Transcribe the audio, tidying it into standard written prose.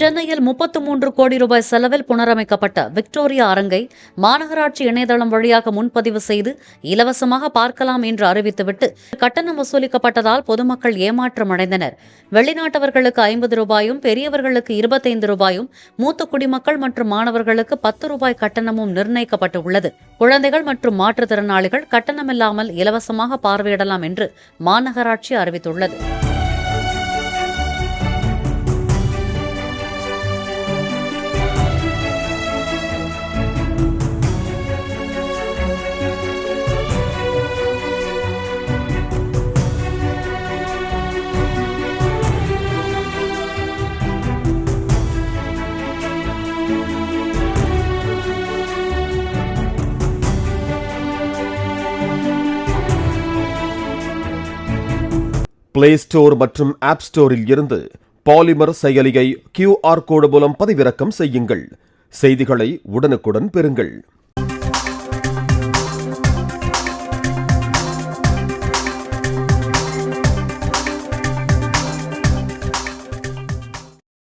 சென்னையில் 33 கோடி ரூபாய் செலவில் புனரமைக்கப்பட்ட விக்டோரியா அரங்கை மாநகராட்சி இணையதளம் வழியாக முன்பதிவு செய்து இலவசமாக பார்க்கலாம் என்று அறிவித்துவிட்டு கட்டணம் வசூலிக்கப்பட்டதால் பொதுமக்கள் ஏமாற்றமடைந்தனர். வெளிநாட்டவர்களுக்கு 50 ரூபாயும், பெரியவர்களுக்கு 25 ரூபாயும், மூத்த குடிமக்கள் மற்றும் மாணவர்களுக்கு 10 ரூபாய் கட்டணமும் நிர்ணயிக்கப்பட்டுள்ளது. குழந்தைகள் மற்றும் மாற்றுத்திறனாளிகள் கட்டணமில்லாமல் இலவசமாக பார்வையிடலாம் என்று மாநகராட்சி அறிவித்துள்ளது. பிளே ஸ்டோர் மற்றும் ஆப் ஸ்டோரில் இருந்து பாலிமர் செயலியை QR கோடு மூலம் பதிவிறக்கம் செய்யுங்கள். செய்திகளை உடனுக்குடன் பெறுங்கள்.